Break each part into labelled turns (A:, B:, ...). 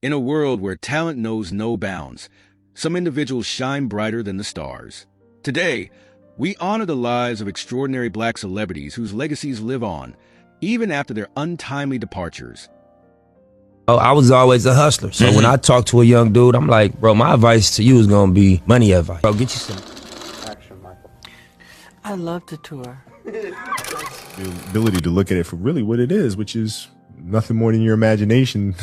A: In a world where talent knows no bounds, some individuals shine brighter than the stars. Today, we honor the lives of extraordinary black celebrities whose legacies live on, even after their untimely departures.
B: Oh, I was always a hustler. So when I talk to a young dude, I'm like, bro, my advice to you is gonna be money advice. Bro, get you some.
C: Action, Michael.
D: I love to tour.
E: The ability to look at it for really what it is, which is nothing more than your imagination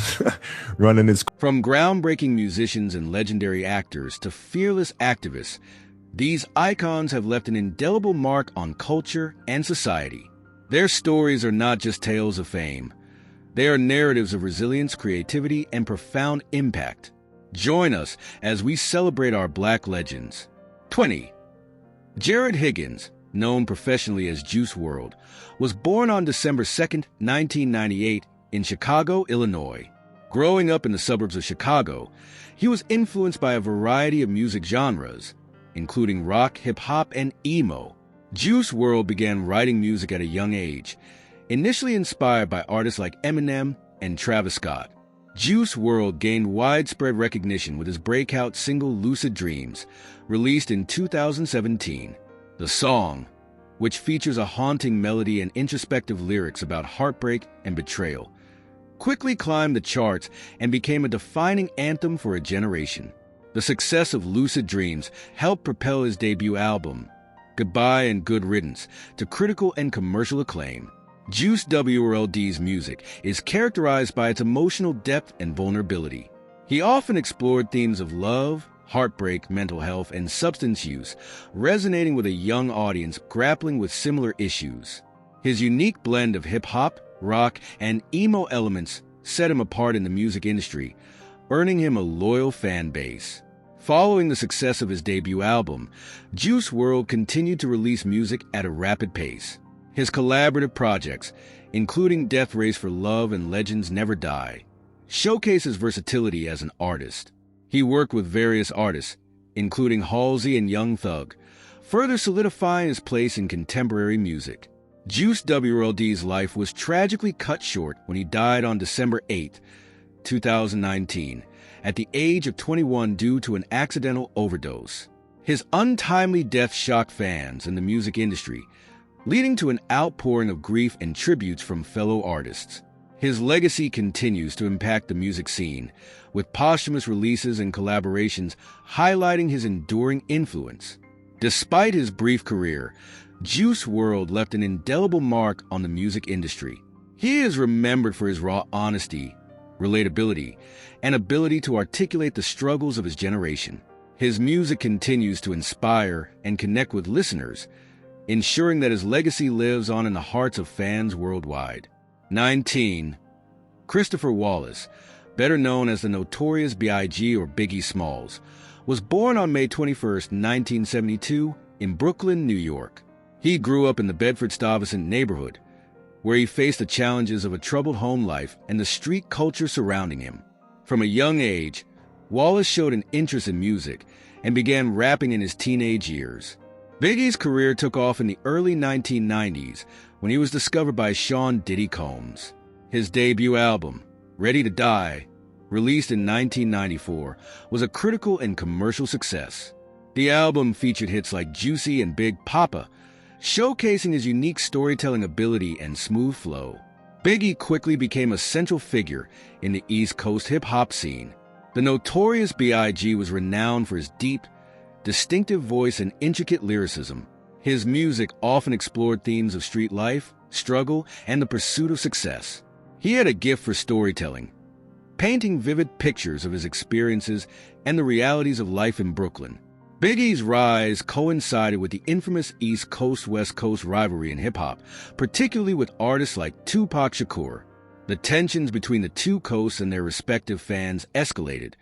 E: running its.
A: From groundbreaking musicians and legendary actors to fearless activists, these icons have left an indelible mark on culture and society. Their stories are not just tales of fame. They are narratives of resilience, creativity, and profound impact. Join us as we celebrate our Black legends. 20. Jared Higgins, known professionally as Juice WRLD, was born on December 2, 1998, in Chicago, Illinois. Growing up in the suburbs of Chicago, he was influenced by a variety of music genres, including rock, hip-hop, and emo. Juice WRLD began writing music at a young age, initially inspired by artists like Eminem and Travis Scott. Juice WRLD gained widespread recognition with his breakout single Lucid Dreams, released in 2017. The song, which features a haunting melody and introspective lyrics about heartbreak and betrayal, quickly climbed the charts and became a defining anthem for a generation. The success of Lucid Dreams helped propel his debut album, Goodbye and Good Riddance, to critical and commercial acclaim. Juice WRLD's music is characterized by its emotional depth and vulnerability. He often explored themes of love, heartbreak, mental health, and substance use, resonating with a young audience grappling with similar issues. His unique blend of hip-hop, rock, and emo elements set him apart in the music industry, earning him a loyal fan base. Following the success of his debut album, Juice WRLD continued to release music at a rapid pace. His collaborative projects, including Death Race for Love and Legends Never Die, showcase his versatility as an artist. He worked with various artists, including Halsey and Young Thug, further solidifying his place in contemporary music. Juice WRLD's life was tragically cut short when he died on December 8, 2019, at the age of 21 due to an accidental overdose. His untimely death shocked fans and the music industry, leading to an outpouring of grief and tributes from fellow artists. His legacy continues to impact the music scene, with posthumous releases and collaborations highlighting his enduring influence. Despite his brief career, Juice WRLD left an indelible mark on the music industry. He is remembered for his raw honesty, relatability, and ability to articulate the struggles of his generation. His music continues to inspire and connect with listeners, ensuring that his legacy lives on in the hearts of fans worldwide. 19. Christopher Wallace, better known as the Notorious B.I.G. or Biggie Smalls, was born on May 21, 1972, in Brooklyn, New York. He grew up in the Bedford-Stuyvesant neighborhood, where he faced the challenges of a troubled home life and the street culture surrounding him. From a young age, Wallace showed an interest in music and began rapping in his teenage years. Biggie's career took off in the early 1990s when he was discovered by Sean Diddy Combs. His debut album, Ready to Die, released in 1994, was a critical and commercial success. The album featured hits like Juicy and Big Papa, showcasing his unique storytelling ability and smooth flow. Biggie quickly became a central figure in the East Coast hip-hop scene. The Notorious B.I.G. was renowned for his deep, distinctive voice and intricate lyricism. His music often explored themes of street life, struggle, and the pursuit of success. He had a gift for storytelling, painting vivid pictures of his experiences and the realities of life in Brooklyn. Biggie's rise coincided with the infamous East Coast-West Coast rivalry in hip-hop, particularly with artists like Tupac Shakur. The tensions between the two coasts and their respective fans escalated,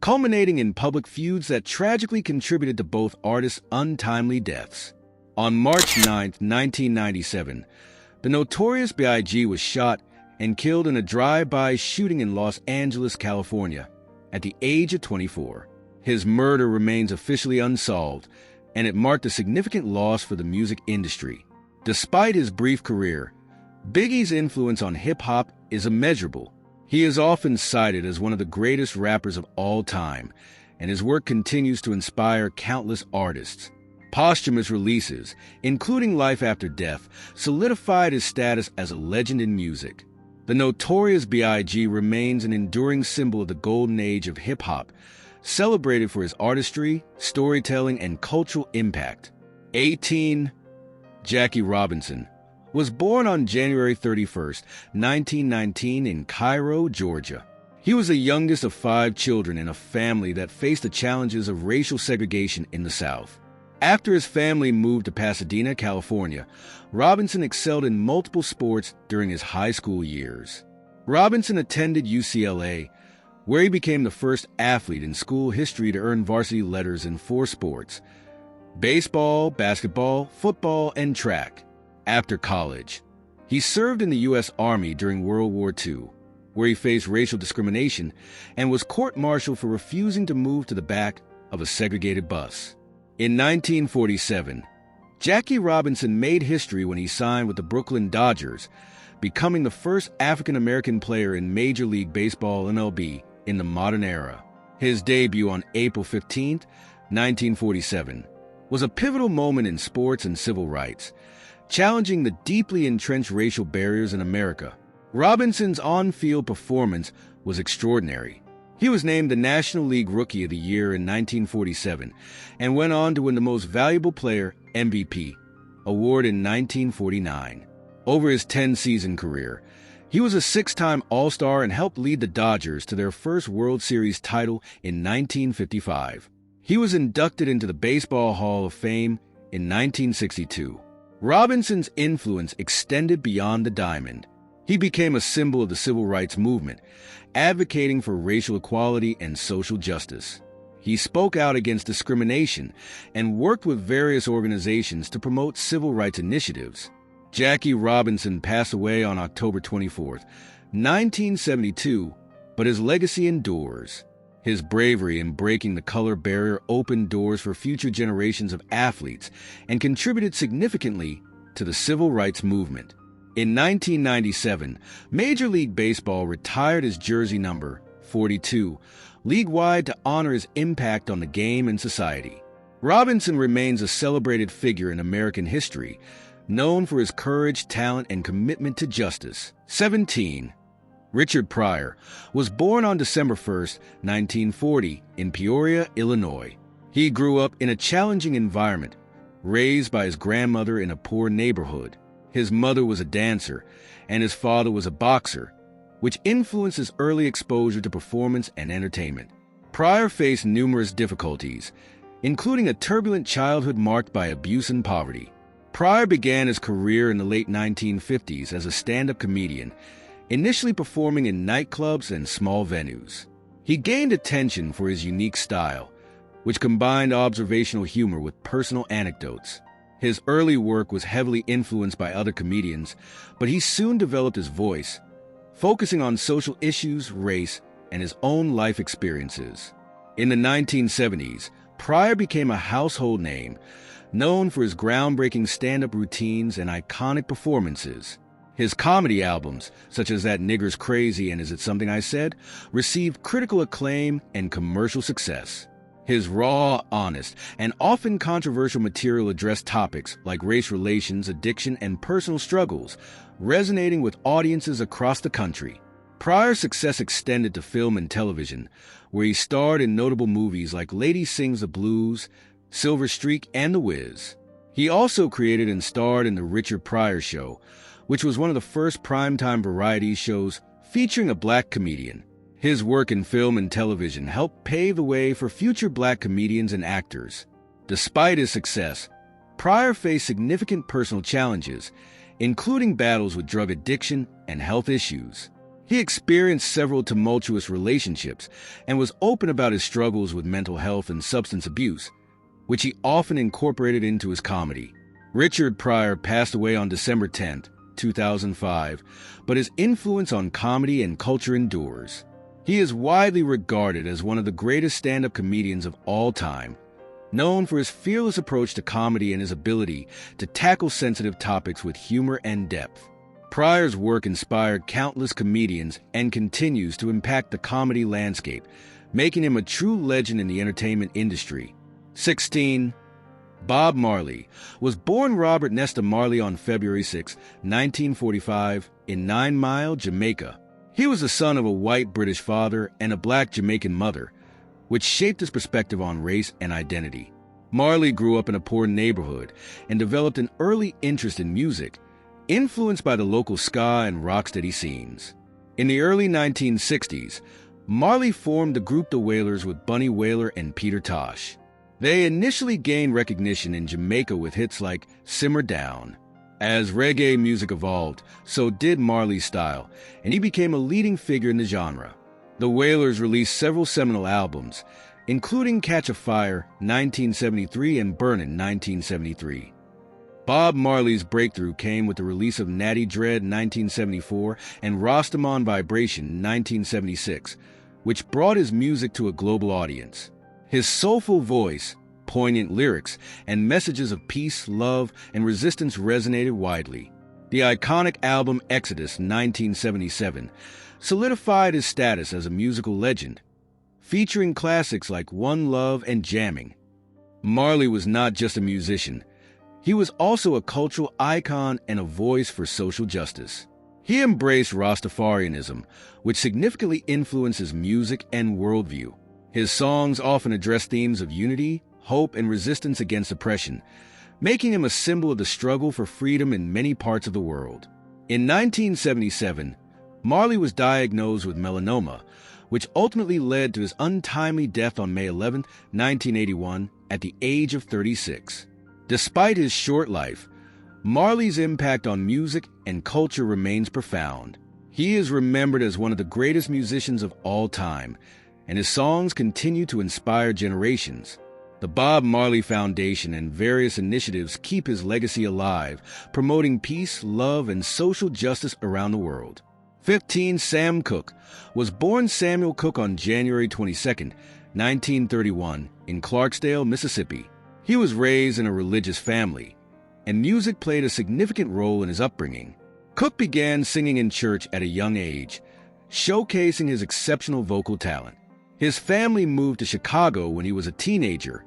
A: culminating in public feuds that tragically contributed to both artists' untimely deaths. On March 9, 1997, the Notorious B.I.G. was shot and killed in a drive-by shooting in Los Angeles, California, at the age of 24. His murder remains officially unsolved, and it marked a significant loss for the music industry. Despite his brief career, Biggie's influence on hip-hop is immeasurable. He is often cited as one of the greatest rappers of all time, and his work continues to inspire countless artists. Posthumous releases, including Life After Death, solidified his status as a legend in music. The Notorious B.I.G. remains an enduring symbol of the golden age of hip-hop, celebrated for his artistry, storytelling, and cultural impact. 18. Jackie Robinson was born on January 31st, 1919 in Cairo, Georgia. He was the youngest of 5 children in a family that faced the challenges of racial segregation in the South. After his family moved to Pasadena, California, Robinson excelled in multiple sports during his high school years. Robinson attended UCLA, where he became the first athlete in school history to earn varsity letters in 4 sports: baseball, basketball, football, and track. After college, he served in the U.S. Army during World War II, where he faced racial discrimination and was court-martialed for refusing to move to the back of a segregated bus. In 1947, Jackie Robinson made history when he signed with the Brooklyn Dodgers, becoming the first African-American player in Major League Baseball (MLB) in the modern era. His debut on April 15, 1947, was a pivotal moment in sports and civil rights, challenging the deeply entrenched racial barriers in America. Robinson's on-field performance was extraordinary. He was named the National League Rookie of the Year in 1947 and went on to win the Most Valuable Player (MVP) award in 1949. Over his 10-season career, he was a 6-time All-Star and helped lead the Dodgers to their first World Series title in 1955. He was inducted into the Baseball Hall of Fame in 1962. Robinson's influence extended beyond the diamond. He became a symbol of the civil rights movement, advocating for racial equality and social justice. He spoke out against discrimination and worked with various organizations to promote civil rights initiatives. Jackie Robinson passed away on October 24, 1972, but his legacy endures. His bravery in breaking the color barrier opened doors for future generations of athletes and contributed significantly to the civil rights movement. In 1997, Major League Baseball retired his jersey number, 42, league-wide to honor his impact on the game and society. Robinson remains a celebrated figure in American history, known for his courage, talent, and commitment to justice. 17. Richard Pryor was born on December 1, 1940, in Peoria, Illinois. He grew up in a challenging environment, raised by his grandmother in a poor neighborhood. His mother was a dancer, and his father was a boxer, which influenced his early exposure to performance and entertainment. Pryor faced numerous difficulties, including a turbulent childhood marked by abuse and poverty. Pryor began his career in the late 1950s as a stand-up comedian, initially performing in nightclubs and small venues. He gained attention for his unique style, which combined observational humor with personal anecdotes. His early work was heavily influenced by other comedians, but he soon developed his voice, focusing on social issues, race, and his own life experiences. In the 1970s, Pryor became a household name, known for his groundbreaking stand-up routines and iconic performances. His comedy albums, such as That Nigger's Crazy and Is It Something I Said, received critical acclaim and commercial success. His raw, honest, and often controversial material addressed topics like race relations, addiction, and personal struggles, resonating with audiences across the country. Pryor's success extended to film and television, where he starred in notable movies like Lady Sings the Blues, Silver Streak, and The Wiz. He also created and starred in The Richard Pryor Show, which was one of the first primetime variety shows featuring a black comedian. His work in film and television helped pave the way for future black comedians and actors. Despite his success, Pryor faced significant personal challenges, including battles with drug addiction and health issues. He experienced several tumultuous relationships and was open about his struggles with mental health and substance abuse, which he often incorporated into his comedy. Richard Pryor passed away on December 10, 2005, but his influence on comedy and culture endures. He is widely regarded as one of the greatest stand-up comedians of all time, known for his fearless approach to comedy and his ability to tackle sensitive topics with humor and depth. Pryor's work inspired countless comedians and continues to impact the comedy landscape, making him a true legend in the entertainment industry. 16. Bob Marley was born Robert Nesta Marley on February 6, 1945, in 9 Mile, Jamaica. He was the son of a white British father and a black Jamaican mother, which shaped his perspective on race and identity. Marley grew up in a poor neighborhood and developed an early interest in music, influenced by the local ska and rocksteady scenes. In the early 1960s, Marley formed the group The Wailers with Bunny Wailer and Peter Tosh. They initially gained recognition in Jamaica with hits like Simmer Down. As reggae music evolved, so did Marley's style, and he became a leading figure in the genre. The Wailers released several seminal albums, including Catch a Fire, 1973, and Burnin', 1973. Bob Marley's breakthrough came with the release of Natty Dread, 1974, and Rastaman Vibration, 1976, which brought his music to a global audience. His soulful voice, poignant lyrics, and messages of peace, love, and resistance resonated widely. The iconic album Exodus, 1977, solidified his status as a musical legend, featuring classics like One Love and Jamming. Marley was not just a musician. He was also a cultural icon and a voice for social justice. He embraced Rastafarianism, which significantly influenced his music and worldview. His songs often address themes of unity, hope, and resistance against oppression, making him a symbol of the struggle for freedom in many parts of the world. In 1977, Marley was diagnosed with melanoma, which ultimately led to his untimely death on May 11, 1981, at the age of 36. Despite his short life, Marley's impact on music and culture remains profound. He is remembered as one of the greatest musicians of all time, and his songs continue to inspire generations. The Bob Marley Foundation and various initiatives keep his legacy alive, promoting peace, love, and social justice around the world. 15. Sam Cooke was born Samuel Cooke on January 22, 1931, in Clarksdale, Mississippi. He was raised in a religious family, and music played a significant role in his upbringing. Cooke began singing in church at a young age, showcasing his exceptional vocal talent. His family moved to Chicago when he was a teenager,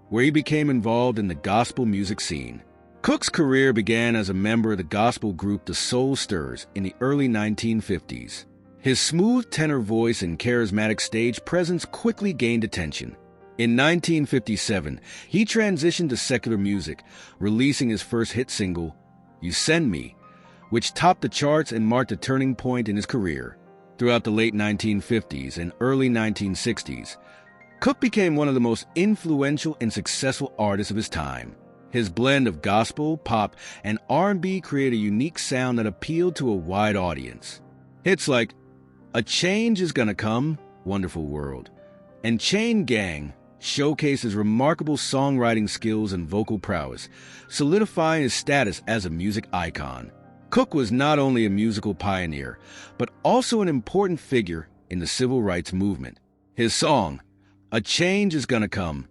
A: where he became involved in the gospel music scene. Cooke's career began as a member of the gospel group The Soul Stirrers in the early 1950s. His smooth tenor voice and charismatic stage presence quickly gained attention. In 1957, he transitioned to secular music, releasing his first hit single, You Send Me, which topped the charts and marked a turning point in his career. Throughout the late 1950s and early 1960s, Cooke became one of the most influential and successful artists of his time. His blend of gospel, pop, and R&B created a unique sound that appealed to a wide audience. Hits like A Change Is Gonna Come, Wonderful World, and Chain Gang showcased his remarkable songwriting skills and vocal prowess, solidifying his status as a music icon. Cooke was not only a musical pioneer, but also an important figure in the civil rights movement. His song, A Change Is Gonna Come,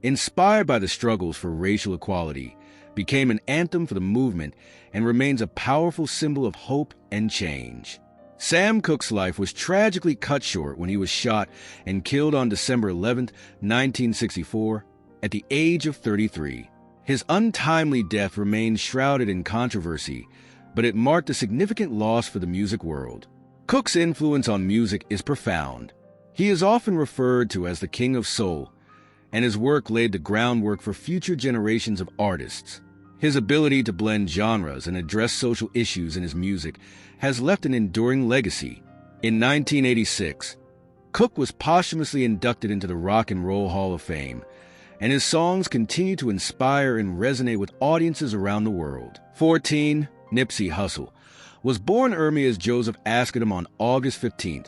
A: inspired by the struggles for racial equality, became an anthem for the movement and remains a powerful symbol of hope and change. Sam Cooke's life was tragically cut short when he was shot and killed on December 11, 1964, at the age of 33. His untimely death remains shrouded in controversy, but it marked a significant loss for the music world. Cooke's influence on music is profound. He is often referred to as the King of Soul, and his work laid the groundwork for future generations of artists. His ability to blend genres and address social issues in his music has left an enduring legacy. In 1986, Cooke was posthumously inducted into the Rock and Roll Hall of Fame, and his songs continue to inspire and resonate with audiences around the world. 14. Nipsey Hussle was born Ermias Joseph Askedom on August 15,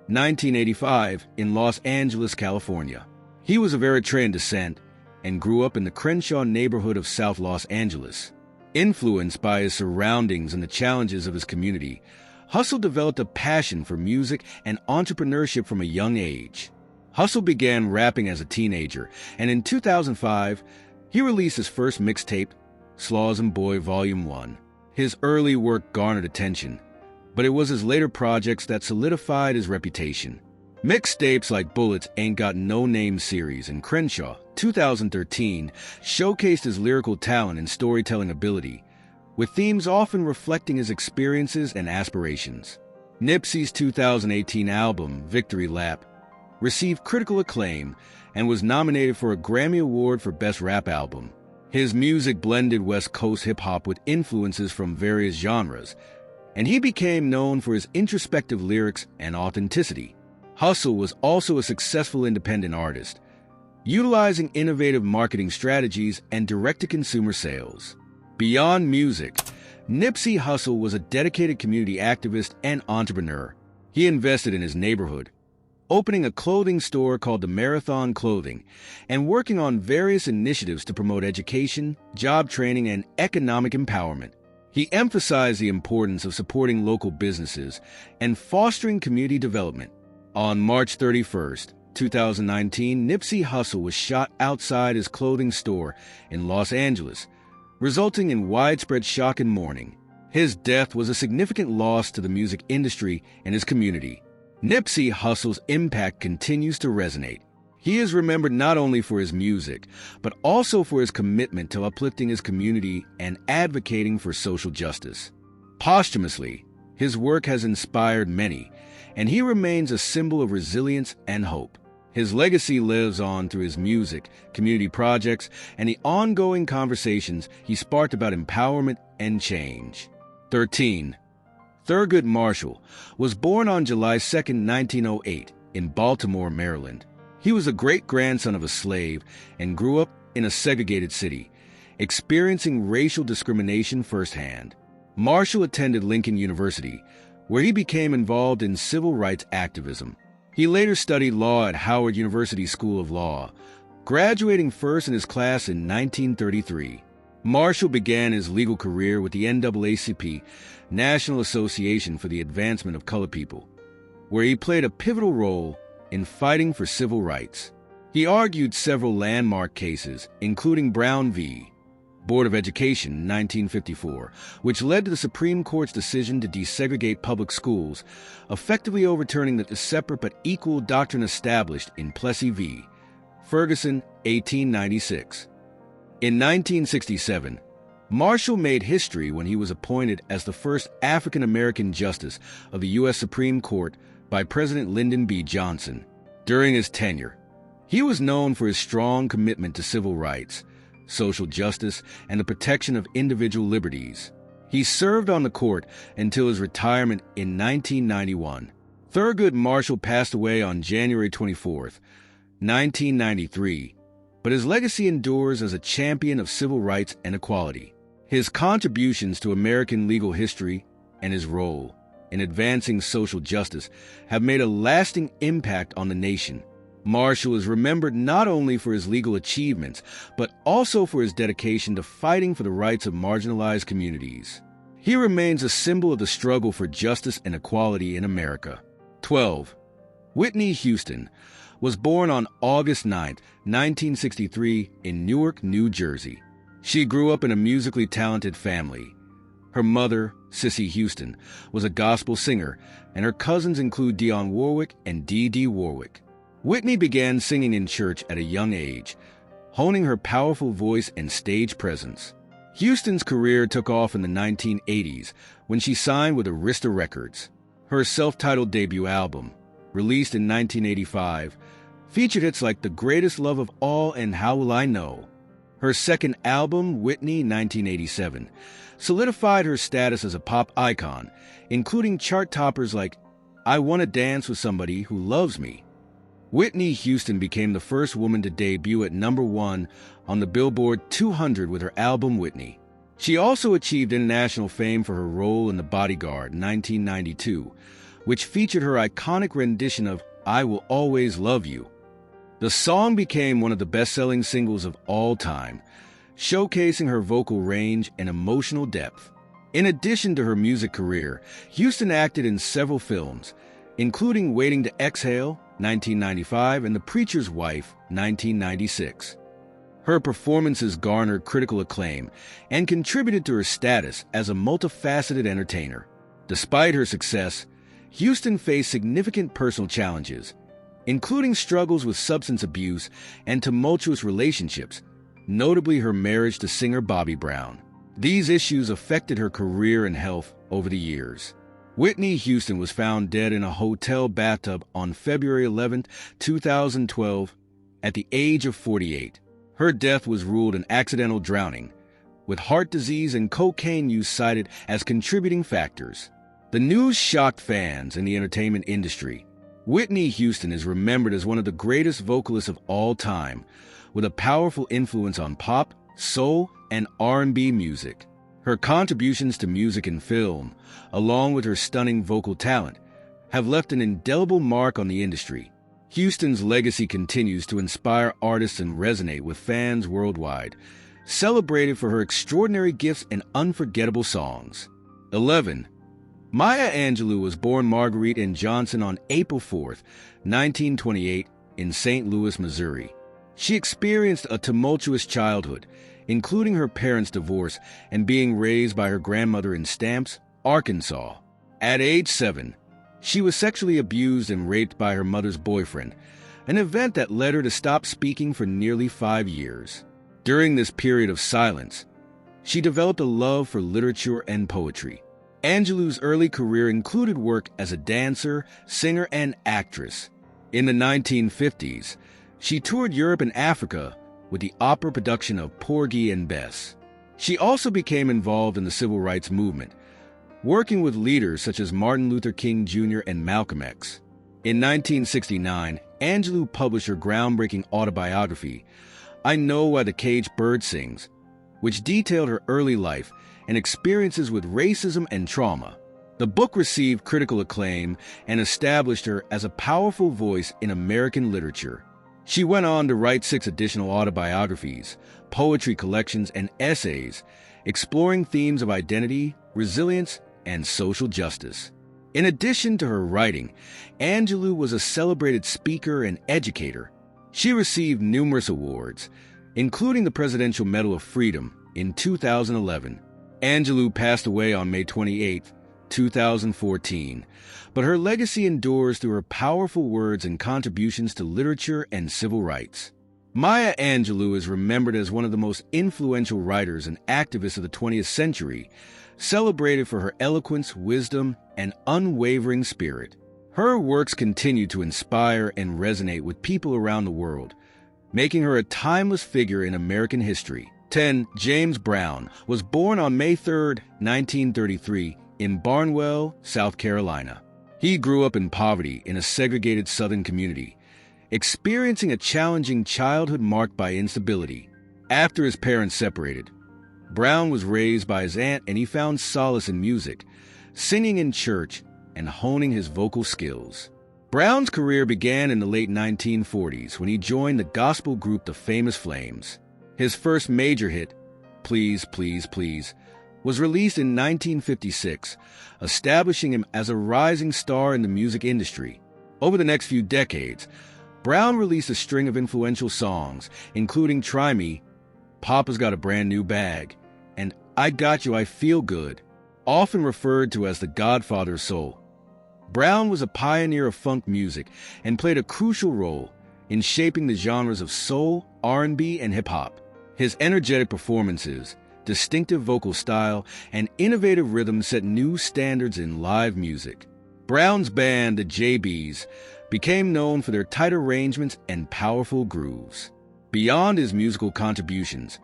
A: 1985, in Los Angeles, California. He was of Eritrean descent and grew up in the Crenshaw neighborhood of South Los Angeles. Influenced by his surroundings and the challenges of his community, Hussle developed a passion for music and entrepreneurship from a young age. Hussle began rapping as a teenager, and in 2005, he released his first mixtape, Slaws and Boy Volume 1. His early work garnered attention, but it was his later projects that solidified his reputation. Mixtapes like Bullets Ain't Got No Name series and Crenshaw, 2013, showcased his lyrical talent and storytelling ability, with themes often reflecting his experiences and aspirations. Nipsey's 2018 album, Victory Lap, received critical acclaim and was nominated for a Grammy Award for Best Rap Album. His music blended West Coast hip-hop with influences from various genres, and he became known for his introspective lyrics and authenticity. Hustle was also a successful independent artist, utilizing innovative marketing strategies and direct-to-consumer sales. Beyond music, Nipsey Hussle was a dedicated community activist and entrepreneur. He invested in his neighborhood, opening a clothing store called the Marathon Clothing, and working on various initiatives to promote education, job training, and economic empowerment. He emphasized the importance of supporting local businesses and fostering community development. On March 31st, 2019, Nipsey Hussle was shot outside his clothing store in Los Angeles, resulting in widespread shock and mourning. His death was a significant loss to the music industry and his community. Nipsey Hussle's impact continues to resonate. He is remembered not only for his music, but also for his commitment to uplifting his community and advocating for social justice. Posthumously, his work has inspired many, and he remains a symbol of resilience and hope. His legacy lives on through his music, community projects, and the ongoing conversations he sparked about empowerment and change. 13. Thurgood Marshall was born on July 2, 1908, in Baltimore, Maryland. He was a great-grandson of a slave and grew up in a segregated city, experiencing racial discrimination firsthand. Marshall attended Lincoln University, where he became involved in civil rights activism. He later studied law at Howard University School of Law, graduating first in his class in 1933. Marshall began his legal career with the NAACP, National Association for the Advancement of Colored People, where he played a pivotal role in fighting for civil rights. He argued several landmark cases, including Brown v. Board of Education, 1954, which led to the Supreme Court's decision to desegregate public schools, effectively overturning the separate but equal doctrine established in Plessy v. Ferguson, 1896. In 1967, Marshall made history when he was appointed as the first African-American justice of the U.S. Supreme Court by President Lyndon B. Johnson. During his tenure, he was known for his strong commitment to civil rights, social justice, and the protection of individual liberties. He served on the court until his retirement in 1991. Thurgood Marshall passed away on January 24, 1993, but his legacy endures as a champion of civil rights and equality. His contributions to American legal history and his role in advancing social justice have made a lasting impact on the nation. Marshall is remembered not only for his legal achievements, but also for his dedication to fighting for the rights of marginalized communities. He remains a symbol of the struggle for justice and equality in America. 12. Whitney Houston was born on August 9, 1963, in Newark, New Jersey. She grew up in a musically talented family. Her mother, Cissy Houston, was a gospel singer, and her cousins include Dionne Warwick and Dee Dee Warwick. Whitney began singing in church at a young age, honing her powerful voice and stage presence. Houston's career took off in the 1980s when she signed with Arista Records. Her self-titled debut album, released in 1985, featured hits like The Greatest Love of All and How Will I Know. Her second album, Whitney 1987, solidified her status as a pop icon, including chart toppers like I Wanna Dance with Somebody Who Loves Me. Whitney Houston became the first woman to debut at #1 on the Billboard 200 with her album Whitney. She also achieved international fame for her role in The Bodyguard, 1992, which featured her iconic rendition of I Will Always Love You. The song became one of the best-selling singles of all time, showcasing her vocal range and emotional depth. In addition to her music career, Houston acted in several films, including Waiting to Exhale, 1995, and The Preacher's Wife, 1996. Her performances garnered critical acclaim and contributed to her status as a multifaceted entertainer. Despite her success, Houston faced significant personal challenges, including struggles with substance abuse and tumultuous relationships, notably her marriage to singer Bobby Brown. These issues affected her career and health over the years. Whitney Houston was found dead in a hotel bathtub on February 11, 2012, at the age of 48. Her death was ruled an accidental drowning, with heart disease and cocaine use cited as contributing factors. The news shocked fans in the entertainment industry. Whitney Houston is remembered as one of the greatest vocalists of all time, with a powerful influence on pop, soul, and R&B music. Her contributions to music and film, along with her stunning vocal talent, have left an indelible mark on the industry. Houston's legacy continues to inspire artists and resonate with fans worldwide, celebrated for her extraordinary gifts and unforgettable songs. 11. Maya Angelou was born Marguerite N. Johnson on April 4, 1928, in St. Louis, Missouri. She experienced a tumultuous childhood, including her parents' divorce and being raised by her grandmother in Stamps, Arkansas. At age 7, she was sexually abused and raped by her mother's boyfriend, an event that led her to stop speaking for nearly 5 years. During this period of silence, she developed a love for literature and poetry. Angelou's early career included work as a dancer, singer, and actress. In the 1950s, she toured Europe and Africa with the opera production of Porgy and Bess. She also became involved in the civil rights movement, working with leaders such as Martin Luther King Jr. and Malcolm X. In 1969, Angelou published her groundbreaking autobiography, I Know Why the Caged Bird Sings, which detailed her early life and experiences with racism and trauma. The book received critical acclaim and established her as a powerful voice in American literature. She went on to write 6 additional autobiographies, poetry collections, and essays, exploring themes of identity, resilience, and social justice. In addition to her writing, Angelou was a celebrated speaker and educator. She received numerous awards, including the Presidential Medal of Freedom in 2011. Angelou passed away on May 28, 2014, but her legacy endures through her powerful words and contributions to literature and civil rights. Maya Angelou is remembered as one of the most influential writers and activists of the 20th century, celebrated for her eloquence, wisdom, and unwavering spirit. Her works continue to inspire and resonate with people around the world, making her a timeless figure in American history. 10. James Brown was born on May 3, 1933, in Barnwell, South Carolina. He grew up in poverty in a segregated Southern community, experiencing a challenging childhood marked by instability. After his parents separated, Brown was raised by his aunt and he found solace in music, singing in church, and honing his vocal skills. Brown's career began in the late 1940s when he joined the gospel group The Famous Flames. His first major hit, Please, Please, Please, was released in 1956, establishing him as a rising star in the music industry. Over the next few decades, Brown released a string of influential songs, including Try Me, Papa's Got a Brand New Bag, and I Got You, I Feel Good, often referred to as the Godfather of Soul. Brown was a pioneer of funk music and played a crucial role in shaping the genres of soul, R&B, and hip-hop. His energetic performances, distinctive vocal style, and innovative rhythm set new standards in live music. Brown's band, the JBs, became known for their tight arrangements and powerful grooves. Beyond his musical contributions,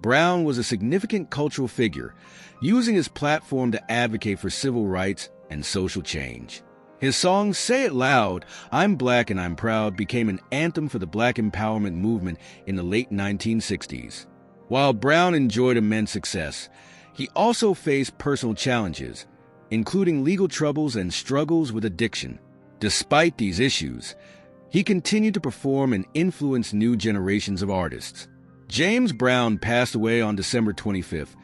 A: Brown was a significant cultural figure, using his platform to advocate for civil rights and social change. His song Say It Loud, I'm Black and I'm Proud became an anthem for the Black empowerment movement in the late 1960s. While Brown enjoyed immense success, he also faced personal challenges, including legal troubles and struggles with addiction. Despite these issues, he continued to perform and influence new generations of artists. James Brown passed away on December 25,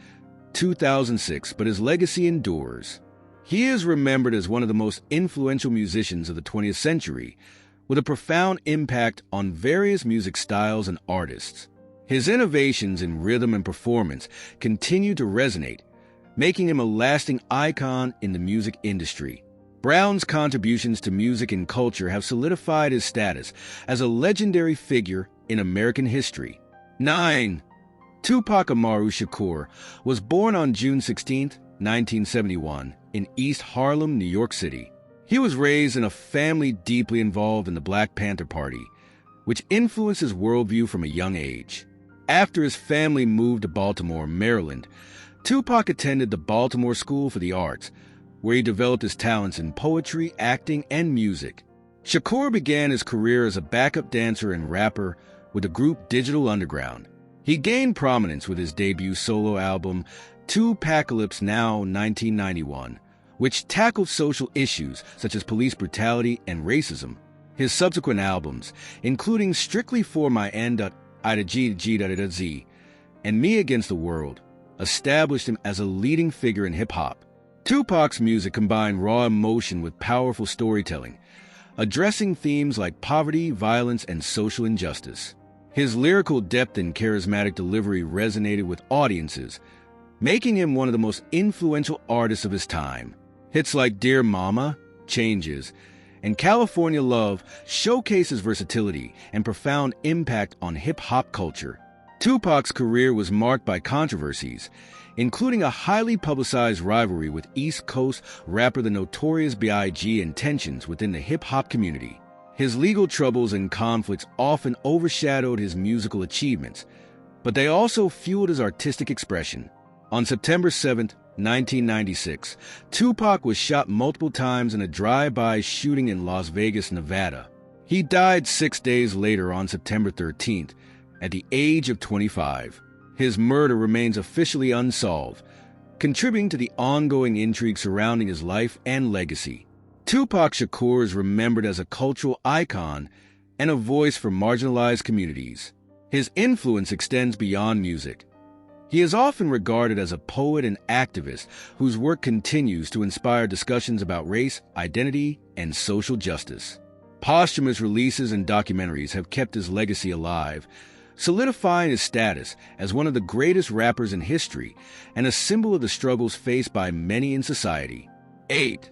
A: 2006, but his legacy endures. He is remembered as one of the most influential musicians of the 20th century, with a profound impact on various music styles and artists. His innovations in rhythm and performance continue to resonate, making him a lasting icon in the music industry. Brown's contributions to music and culture have solidified his status as a legendary figure in American history. 9. Tupac Amaru Shakur was born on June 16, 1971, in East Harlem, New York City. He was raised in a family deeply involved in the Black Panther Party, which influenced his worldview from a young age. After his family moved to Baltimore, Maryland, Tupac attended the Baltimore School for the Arts, where he developed his talents in poetry, acting, and music. Shakur began his career as a backup dancer and rapper with the group Digital Underground. He gained prominence with his debut solo album, Tupacalypse Now 1991, which tackled social issues such as police brutality and racism. His subsequent albums, including Strictly for My N.I.G.G.Z and Me Against the World, established him as a leading figure in hip-hop. Tupac's music combined raw emotion with powerful storytelling, addressing themes like poverty, violence, and social injustice. His lyrical depth and charismatic delivery resonated with audiences, making him one of the most influential artists of his time. Hits like Dear Mama, Changes, and California Love showcase his versatility and profound impact on hip-hop culture. Tupac's career was marked by controversies, including a highly publicized rivalry with East Coast rapper the Notorious B.I.G. and tensions within the hip-hop community. His legal troubles and conflicts often overshadowed his musical achievements, but they also fueled his artistic expression. On September 7, 1996, Tupac was shot multiple times in a drive-by shooting in Las Vegas, Nevada. He died 6 days later on September 13th, at the age of 25. His murder remains officially unsolved, contributing to the ongoing intrigue surrounding his life and legacy. Tupac Shakur is remembered as a cultural icon and a voice for marginalized communities. His influence extends beyond music. He is often regarded as a poet and activist whose work continues to inspire discussions about race, identity, and social justice. Posthumous releases and documentaries have kept his legacy alive, solidifying his status as one of the greatest rappers in history and a symbol of the struggles faced by many in society. 8.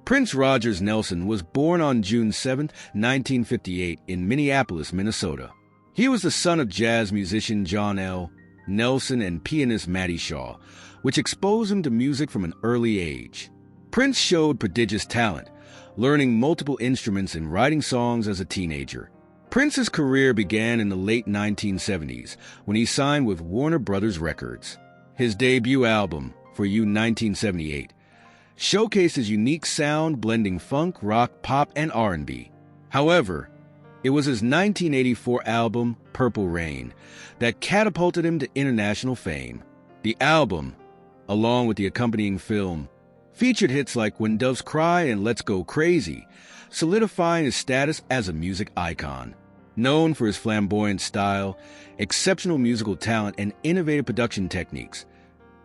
A: Prince Rogers Nelson was born on June 7, 1958, in Minneapolis, Minnesota. He was the son of jazz musician John L. Nelson and pianist Mattie Shaw, which exposed him to music from an early age. Prince showed prodigious talent, learning multiple instruments and writing songs as a teenager. Prince's career began in the late 1970s when he signed with Warner Brothers Records. His debut album, For You 1978, showcased his unique sound blending funk, rock, pop, and R&B. However, it was his 1984 album, Purple Rain, that catapulted him to international fame. The album, along with the accompanying film, featured hits like When Doves Cry and Let's Go Crazy, solidifying his status as a music icon. Known for his flamboyant style, exceptional musical talent, and innovative production techniques,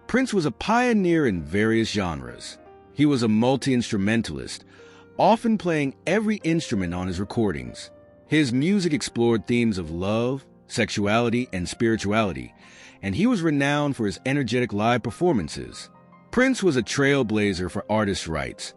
A: Prince was a pioneer in various genres. He was a multi-instrumentalist, often playing every instrument on his recordings. His music explored themes of love, sexuality, and spirituality, and he was renowned for his energetic live performances. Prince was a trailblazer for artists' rights,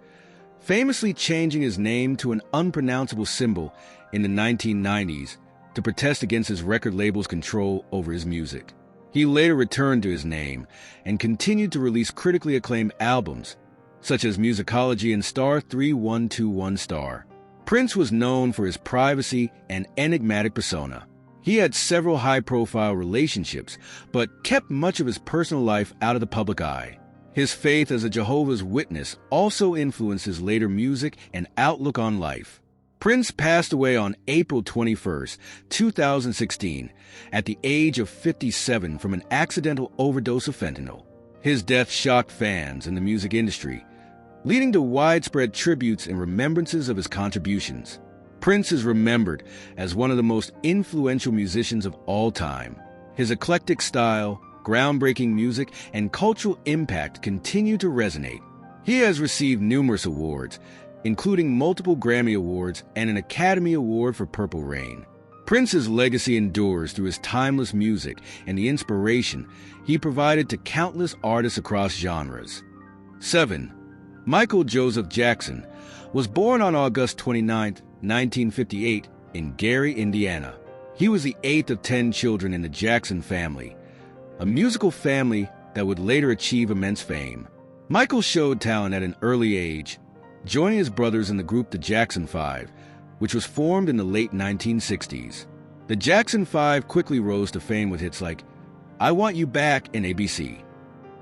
A: famously changing his name to an unpronounceable symbol in the 1990s to protest against his record label's control over his music. He later returned to his name and continued to release critically acclaimed albums, such as Musicology and Star 3121 Star. Prince was known for his privacy and enigmatic persona. He had several high-profile relationships, but kept much of his personal life out of the public eye. His faith as a Jehovah's Witness also influenced his later music and outlook on life. Prince passed away on April 21, 2016, at the age of 57 from an accidental overdose of fentanyl. His death shocked fans in the music industry, leading to widespread tributes and remembrances of his contributions. Prince is remembered as one of the most influential musicians of all time. His eclectic style, groundbreaking music, and cultural impact continue to resonate. He has received numerous awards, including multiple Grammy Awards and an Academy Award for Purple Rain. Prince's legacy endures through his timeless music and the inspiration he provided to countless artists across genres. 7. Michael Joseph Jackson was born on August 29, 1958, in Gary, Indiana. He was the 8th of 10 children in the Jackson family, a musical family that would later achieve immense fame. Michael showed talent at an early age, joining his brothers in the group the Jackson 5, which was formed in the late 1960s. The Jackson 5 quickly rose to fame with hits like I Want You Back and ABC.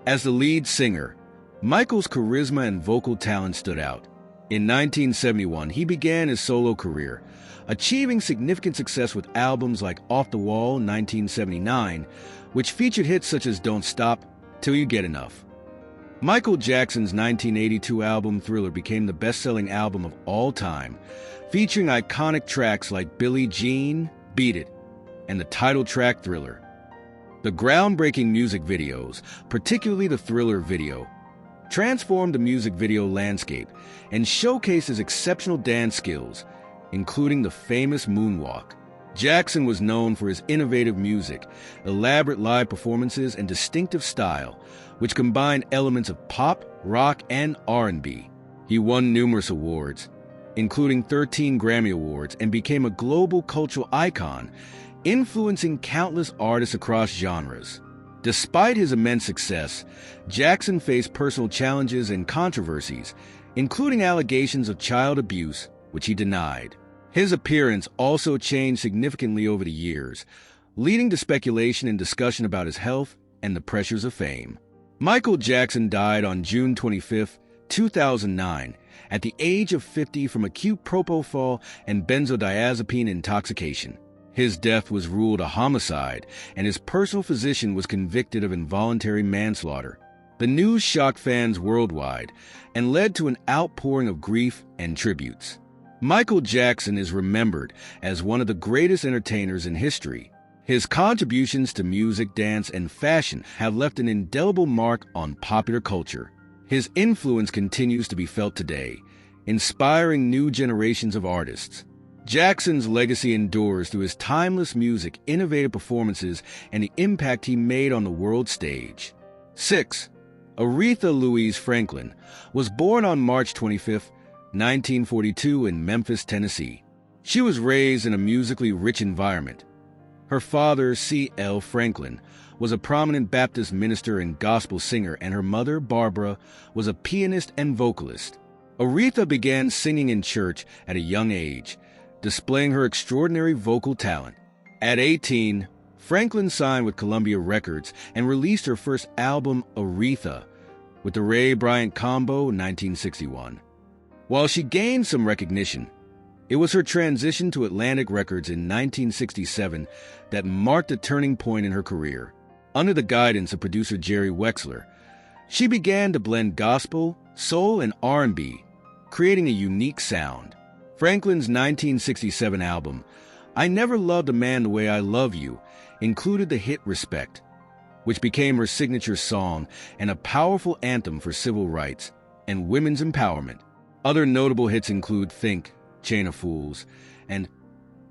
A: As the lead singer, Michael's charisma and vocal talent stood out. In 1971, he began his solo career, achieving significant success with albums like Off the Wall 1979, which featured hits such as Don't Stop Till You Get Enough. Michael Jackson's 1982 album Thriller became the best-selling album of all time, featuring iconic tracks like Billie Jean, Beat It, and the title track Thriller. The groundbreaking music videos, particularly the Thriller video, transformed the music video landscape and showcased his exceptional dance skills, including the famous moonwalk. Jackson was known for his innovative music, elaborate live performances, and distinctive style, which combined elements of pop, rock, and R&B. He won numerous awards, including 13 Grammy Awards, and became a global cultural icon, influencing countless artists across genres. Despite his immense success, Jackson faced personal challenges and controversies, including allegations of child abuse, which he denied. His appearance also changed significantly over the years, leading to speculation and discussion about his health and the pressures of fame. Michael Jackson died on June 25, 2009, at the age of 50 from acute propofol and benzodiazepine intoxication. His death was ruled a homicide, and his personal physician was convicted of involuntary manslaughter. The news shocked fans worldwide and led to an outpouring of grief and tributes. Michael Jackson is remembered as one of the greatest entertainers in history. His contributions to music, dance, and fashion have left an indelible mark on popular culture. His influence continues to be felt today, inspiring new generations of artists. Jackson's legacy endures through his timeless music, innovative performances, and the impact he made on the world stage. 6. Aretha Louise Franklin was born on March 25, 1942 in Memphis, Tennessee. She was raised in a musically rich environment. Her father, C.L. Franklin, was a prominent Baptist minister and gospel singer, and her mother, Barbara, was a pianist and vocalist. Aretha began singing in church at a young age, displaying her extraordinary vocal talent. At 18, Franklin signed with Columbia Records and released her first album, Aretha, with the Ray Bryant Combo in 1961. While she gained some recognition, it was her transition to Atlantic Records in 1967 that marked a turning point in her career. Under the guidance of producer Jerry Wexler, she began to blend gospel, soul, and R&B, creating a unique sound. Franklin's 1967 album, I Never Loved a Man the Way I Love You, included the hit Respect, which became her signature song and a powerful anthem for civil rights and women's empowerment. Other notable hits include Think, Chain of Fools, and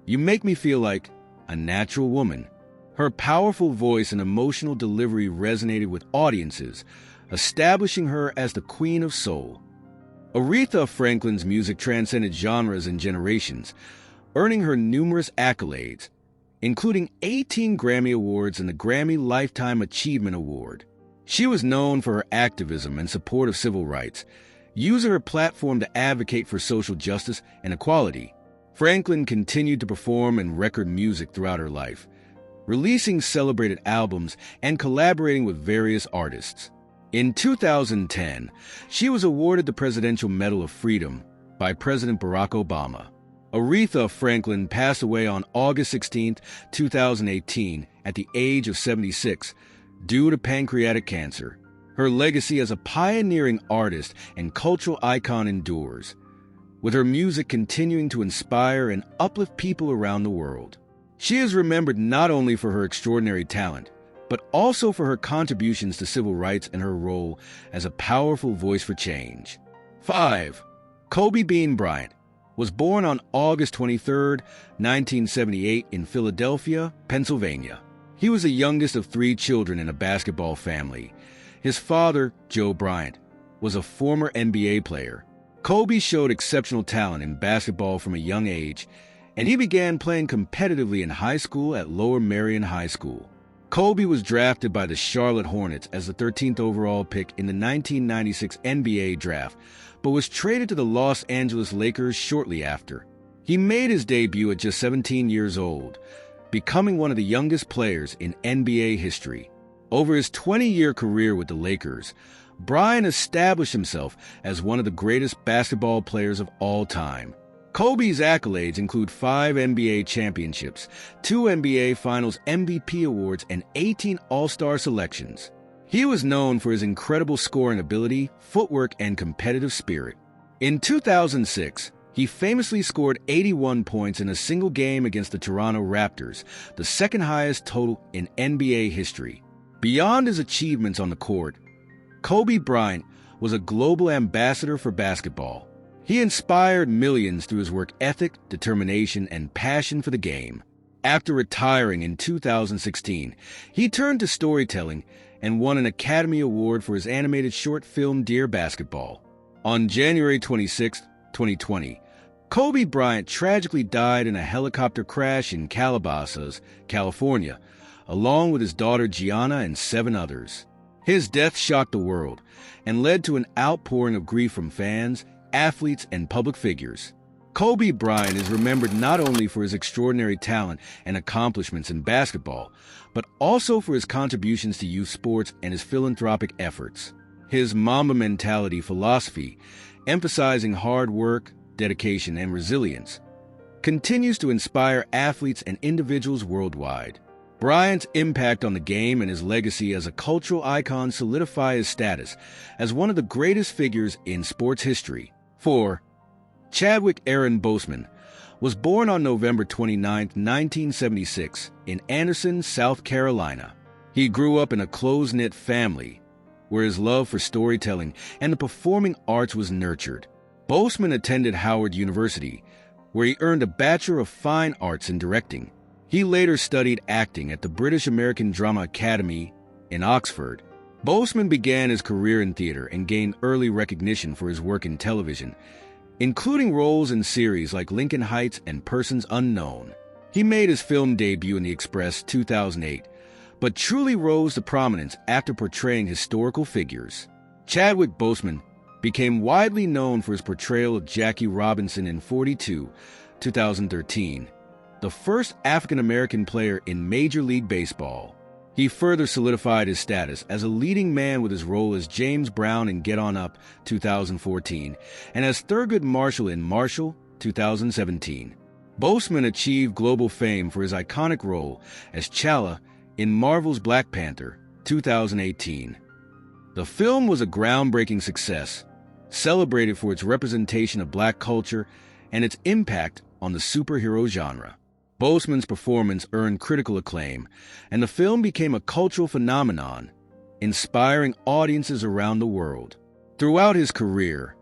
A: You Make Me Feel Like a Natural Woman. Her powerful voice and emotional delivery resonated with audiences, establishing her as the Queen of Soul. Aretha Franklin's music transcended genres and generations, earning her numerous accolades, including 18 Grammy Awards and the Grammy Lifetime Achievement Award. She was known for her activism and support of civil rights, using her platform to advocate for social justice and equality. Franklin continued to perform and record music throughout her life, releasing celebrated albums and collaborating with various artists. In 2010, she was awarded the Presidential Medal of Freedom by President Barack Obama. Aretha Franklin passed away on August 16, 2018, at the age of 76, due to pancreatic cancer. Her legacy as a pioneering artist and cultural icon endures, with her music continuing to inspire and uplift people around the world. She is remembered not only for her extraordinary talent, but also for her contributions to civil rights and her role as a powerful voice for change. 5. Kobe Bean Bryant was born on August 23, 1978 in Philadelphia, Pennsylvania. He was the youngest of 3 children in a basketball family. His father, Joe Bryant, was a former NBA player. Kobe showed exceptional talent in basketball from a young age, and he began playing competitively in high school at Lower Merion High School. Kobe was drafted by the Charlotte Hornets as the 13th overall pick in the 1996 NBA draft, but was traded to the Los Angeles Lakers shortly after. He made his debut at just 17 years old, becoming one of the youngest players in NBA history. Over his 20-year career with the Lakers, Bryant established himself as one of the greatest basketball players of all time. Kobe's accolades include 5 NBA championships, 2 NBA Finals MVP awards, and 18 All-Star selections. He was known for his incredible scoring ability, footwork, and competitive spirit. In 2006, he famously scored 81 points in a single game against the Toronto Raptors, the second highest total in NBA history. Beyond his achievements on the court, Kobe Bryant was a global ambassador for basketball. He inspired millions through his work ethic, determination, and passion for the game. After retiring in 2016, he turned to storytelling and won an Academy Award for his animated short film Dear Basketball. On January 26, 2020, Kobe Bryant tragically died in a helicopter crash in Calabasas, California, along with his daughter Gianna and 7 others. His death shocked the world and led to an outpouring of grief from fans, athletes, and public figures. Kobe Bryant is remembered not only for his extraordinary talent and accomplishments in basketball, but also for his contributions to youth sports and his philanthropic efforts. His Mamba mentality philosophy, emphasizing hard work, dedication, and resilience, continues to inspire athletes and individuals worldwide. Bryant's impact on the game and his legacy as a cultural icon solidify his status as one of the greatest figures in sports history. 4. Chadwick Aaron Boseman was born on November 29, 1976, in Anderson, South Carolina. He grew up in a close-knit family where his love for storytelling and the performing arts was nurtured. Boseman attended Howard University, where he earned a Bachelor of Fine Arts in Directing. He later studied acting at the British American Drama Academy in Oxford. Boseman began his career in theater and gained early recognition for his work in television, including roles in series like Lincoln Heights and Persons Unknown. He made his film debut in The Express 2008, but truly rose to prominence after portraying historical figures. Chadwick Boseman became widely known for his portrayal of Jackie Robinson in 42, 2013, the first African-American player in Major League Baseball. He further solidified his status as a leading man with his role as James Brown in Get On Up, 2014, and as Thurgood Marshall in Marshall, 2017. Boseman achieved global fame for his iconic role as T'Challa in Marvel's Black Panther, 2018. The film was a groundbreaking success, celebrated for its representation of black culture and its impact on the superhero genre. Boseman's performance earned critical acclaim, and the film became a cultural phenomenon, inspiring audiences around the world. Throughout his career,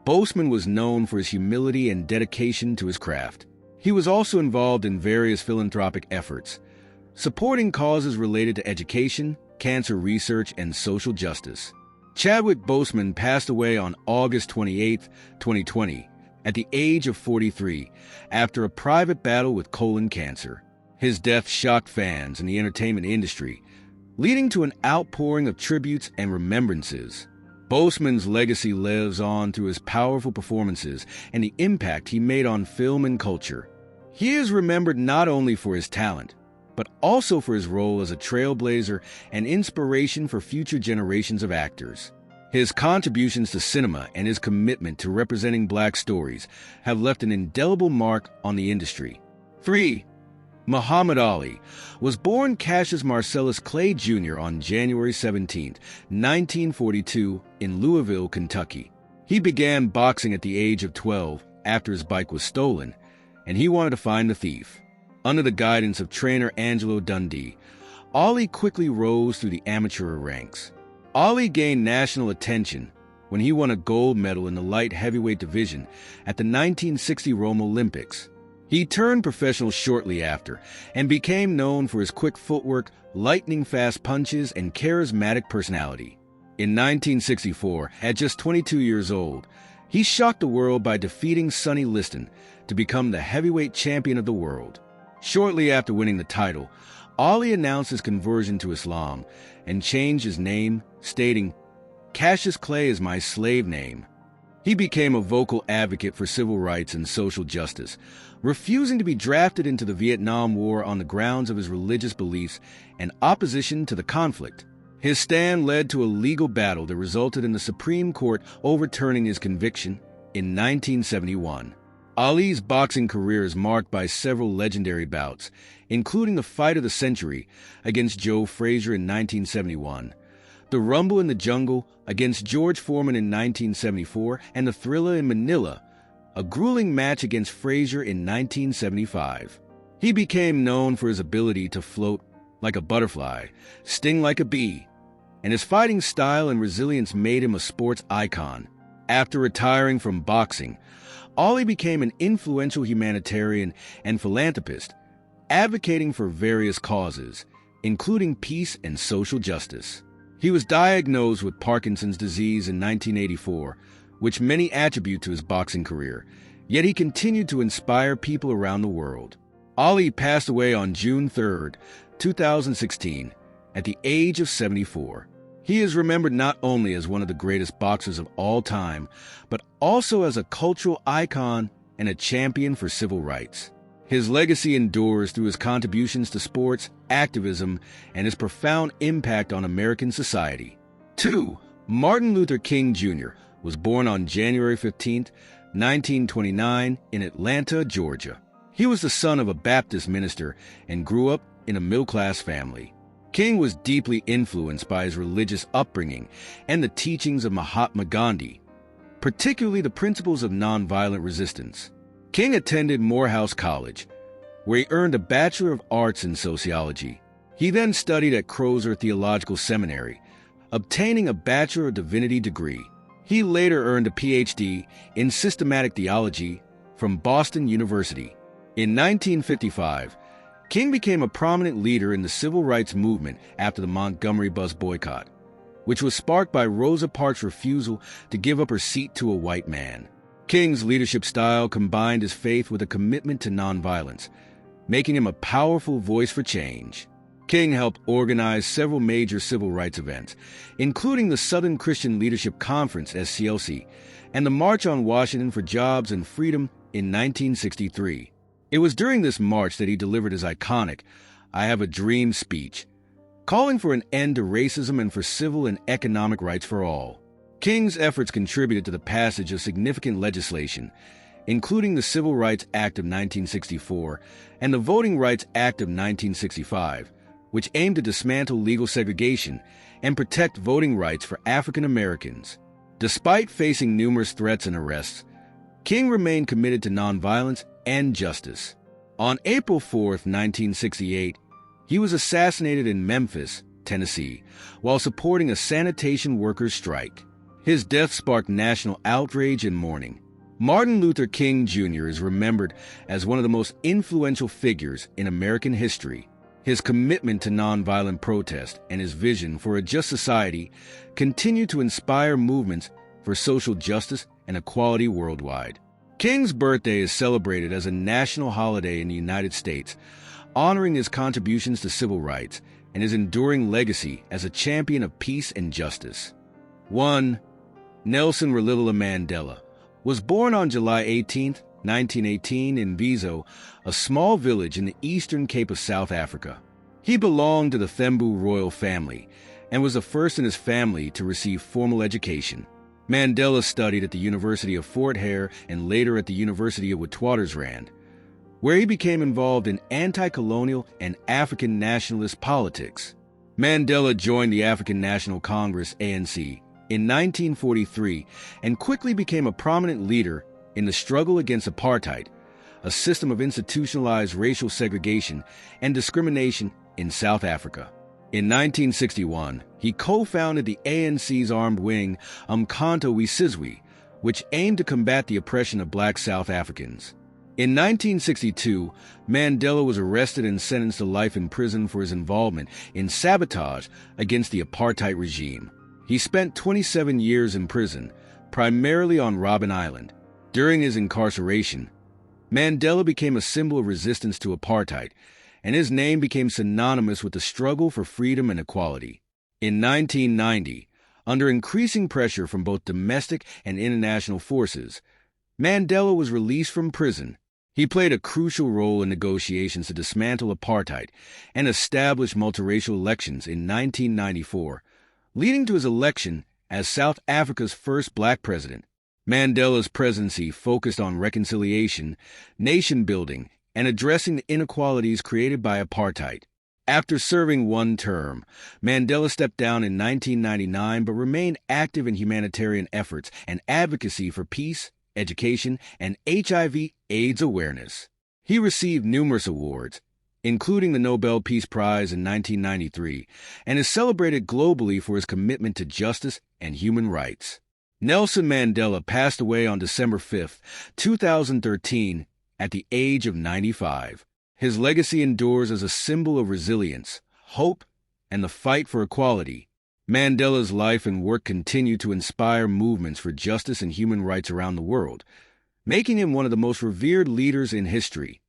A: Boseman was known for his humility and dedication to his craft. He was also involved in various philanthropic efforts, supporting causes related to education, cancer research, and social justice. Chadwick Boseman passed away on August 28, 2020, at the age of 43, after a private battle with colon cancer. His death shocked fans in the entertainment industry, leading to an outpouring of tributes and remembrances. Boseman's legacy lives on through his powerful performances and the impact he made on film and culture. He is remembered not only for his talent, but also for his role as a trailblazer and inspiration for future generations of actors. His contributions to cinema and his commitment to representing black stories have left an indelible mark on the industry. 3. Muhammad Ali was born Cassius Marcellus Clay Jr. on January 17, 1942, in Louisville, Kentucky. He began boxing at the age of 12 after his bike was stolen, and he wanted to find the thief. Under the guidance of trainer Angelo Dundee, Ali quickly rose through the amateur ranks. Ali gained national attention when he won a gold medal in the light heavyweight division at the 1960 Rome Olympics. He turned professional shortly after and became known for his quick footwork, lightning-fast punches, and charismatic personality. In 1964, at just 22 years old, he shocked the world by defeating Sonny Liston to become the heavyweight champion of the world. Shortly after winning the title, Ali announced his conversion to Islam and changed his name, stating, "Cassius Clay is my slave name." He became a vocal advocate for civil rights and social justice, refusing to be drafted into the Vietnam War on the grounds of his religious beliefs and opposition to the conflict. His stand led to a legal battle that resulted in the Supreme Court overturning his conviction in 1971. Ali's boxing career is marked by several legendary bouts, including the fight of the century against Joe Frazier in 1971, the Rumble in the Jungle against George Foreman in 1974, and the Thrilla in Manila, a grueling match against Frazier in 1975. He became known for his ability to float like a butterfly, sting like a bee, and his fighting style and resilience made him a sports icon. After retiring from boxing, Ali became an influential humanitarian and philanthropist, advocating for various causes, including peace and social justice. He was diagnosed with Parkinson's disease in 1984, which many attribute to his boxing career, yet he continued to inspire people around the world. Ali passed away on June 3, 2016, at the age of 74. He is remembered not only as one of the greatest boxers of all time, but also as a cultural icon and a champion for civil rights. His legacy endures through his contributions to sports, activism, and his profound impact on American society. 2. Martin Luther King Jr. was born on January 15, 1929, in Atlanta, Georgia. He was the son of a Baptist minister and grew up in a middle-class family. King was deeply influenced by his religious upbringing and the teachings of Mahatma Gandhi, particularly the principles of nonviolent resistance. King attended Morehouse College, where he earned a Bachelor of Arts in Sociology. He then studied at Crozer Theological Seminary, obtaining a Bachelor of Divinity degree. He later earned a Ph.D. in Systematic Theology from Boston University. In 1955, King became a prominent leader in the civil rights movement after the Montgomery bus boycott, which was sparked by Rosa Parks' refusal to give up her seat to a white man. King's leadership style combined his faith with a commitment to nonviolence, making him a powerful voice for change. King helped organize several major civil rights events, including the Southern Christian Leadership Conference, SCLC, and the March on Washington for Jobs and Freedom in 1963. It was during this march that he delivered his iconic "I Have a Dream" speech, calling for an end to racism and for civil and economic rights for all. King's efforts contributed to the passage of significant legislation, including the Civil Rights Act of 1964 and the Voting Rights Act of 1965, which aimed to dismantle legal segregation and protect voting rights for African Americans. Despite facing numerous threats and arrests, King remained committed to nonviolence and justice. On April 4, 1968, he was assassinated in Memphis, Tennessee, while supporting a sanitation workers' strike. His death sparked national outrage and mourning. Martin Luther King Jr. is remembered as one of the most influential figures in American history. His commitment to nonviolent protest and his vision for a just society continue to inspire movements for social justice and equality worldwide. King's birthday is celebrated as a national holiday in the United States, honoring his contributions to civil rights and his enduring legacy as a champion of peace and justice. 1. Nelson Rolihlahla Mandela was born on July 18, 1918 in Viso, a small village in the eastern Cape of South Africa. He belonged to the Thembu royal family and was the first in his family to receive formal education. Mandela studied at the University of Fort Hare and later at the University of Witwatersrand, where he became involved in anti-colonial and African nationalist politics. Mandela joined the African National Congress, ANC, in 1943 and quickly became a prominent leader in the struggle against apartheid, a system of institutionalized racial segregation and discrimination in South Africa. In 1961, he co-founded the ANC's armed wing, Umkhonto we Sizwe, which aimed to combat the oppression of black South Africans. In 1962, Mandela was arrested and sentenced to life in prison for his involvement in sabotage against the apartheid regime. He spent 27 years in prison, primarily on Robben Island. During his incarceration, Mandela became a symbol of resistance to apartheid, and his name became synonymous with the struggle for freedom and equality. In 1990, under increasing pressure from both domestic and international forces, Mandela was released from prison. He played a crucial role in negotiations to dismantle apartheid and establish multiracial elections in 1994, leading to his election as South Africa's first black president. Mandela's presidency focused on reconciliation, nation-building, and addressing the inequalities created by apartheid. After serving one term, Mandela stepped down in 1999 but remained active in humanitarian efforts and advocacy for peace, education, and HIV/AIDS awareness. He received numerous awards, including the Nobel Peace Prize in 1993, and is celebrated globally for his commitment to justice and human rights. Nelson Mandela passed away on December 5, 2013, at the age of 95. His legacy endures as a symbol of resilience, hope, and the fight for equality. Mandela's life and work continue to inspire movements for justice and human rights around the world, making him one of the most revered leaders in history.